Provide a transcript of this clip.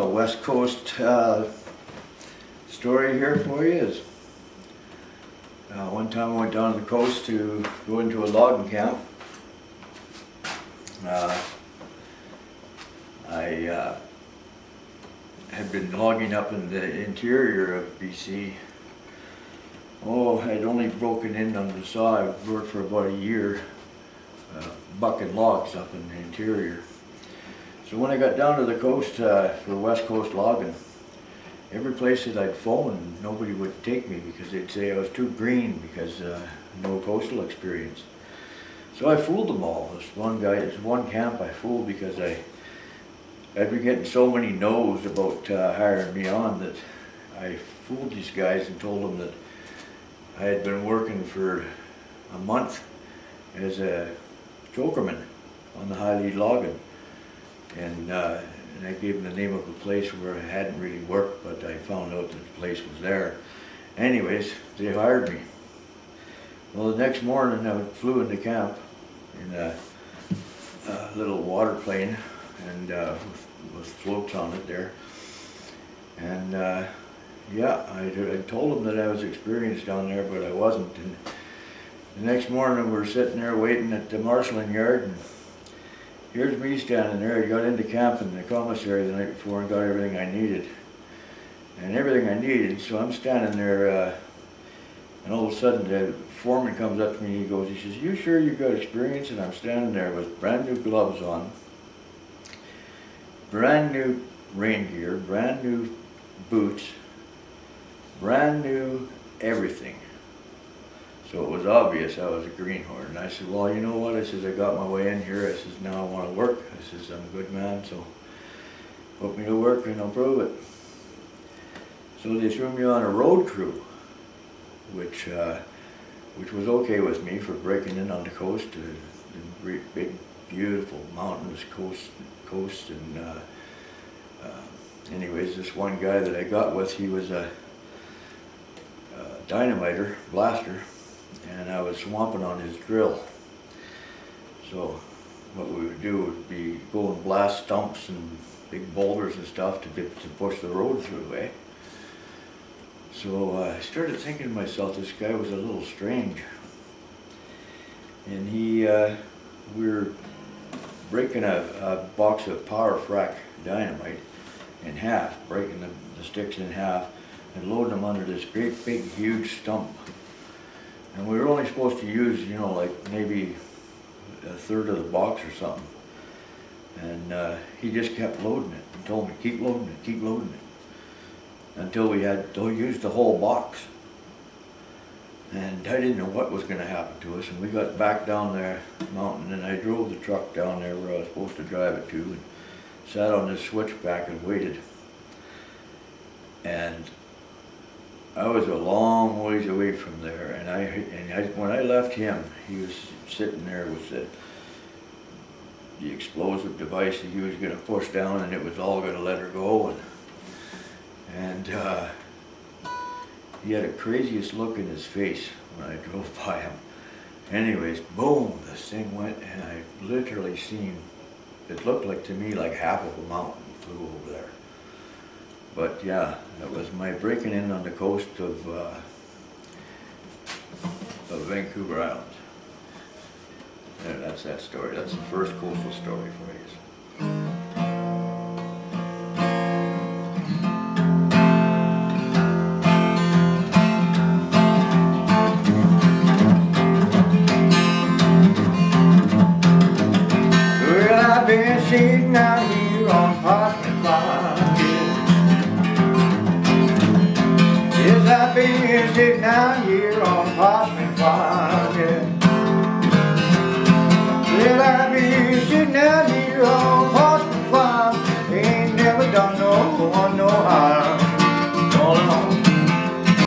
West Coast story here for you is one time I went down to the coast to go into a logging camp. I had been logging up in the interior of BC. I'd only broken in on the saw. I worked for about a year bucking logs up in the interior. So when I got down to the coast for West Coast logging, every place that I'd phone, nobody would take me because they'd say I was too green because no coastal experience. So I fooled them all. This one camp I fooled because I'd been getting so many no's about hiring me on that I fooled these guys and told them that I had been working for a month as a chokerman on the high lead logging. And I gave them the name of a place where I hadn't really worked, but I found out that the place was there. Anyways, they hired me. Well, the next morning I flew into camp in a little water plane and with floats on it there. And yeah, I told them that I was experienced down there, but I wasn't. And the next morning we were sitting there waiting at the marshalling yard, and here's me standing there. I got into camp in the commissary the night before and got everything I needed. So I'm standing there, and all of a sudden the foreman comes up to me and he says, "You sure you got experience?" And I'm standing there with brand new gloves on, brand new rain gear, brand new boots, brand new everything. So it was obvious I was a greenhorn. And I said, "Well, you know what?" I says, "I got my way in here." I says, "Now I want to work." I says, "I'm a good man, so put me to work and I'll prove it." So they threw me on a road crew, which was okay with me for breaking in on the coast, the great big beautiful mountainous coast. And anyways, this one guy that I got with, he was a dynamiter, blaster, and I was swamping on his drill. So what we would do would be go and blast stumps and big boulders and stuff to push the road through, eh? So I started thinking to myself, this guy was a little strange. And we were breaking a box of Power Frac dynamite in half, breaking the sticks in half and loading them under this great big huge stump. And we were only supposed to use, like maybe a third of the box or something. And he just kept loading it and told me, keep loading it, until we had to use the whole box. And I didn't know what was going to happen to us. And we got back down there mountain, and I drove the truck down there where I was supposed to drive it to, and sat on this switchback and waited. And I was a long ways away from there, and when I left him, he was sitting there with the explosive device that he was going to push down, and it was all going to let her go. And he had the craziest look in his face when I drove by him. Anyways, boom, this thing went, and I literally seen, it looked like to me like half of a mountain flew over there. But yeah, that was my breaking in on the coast of Vancouver Island. And that's that story. That's the first coastal story for you. Well, I've been sitting out here on Parchment Farm. Yes, I've been sitting out here on Parchment Farm, yeah. Well, I've been sitting out here on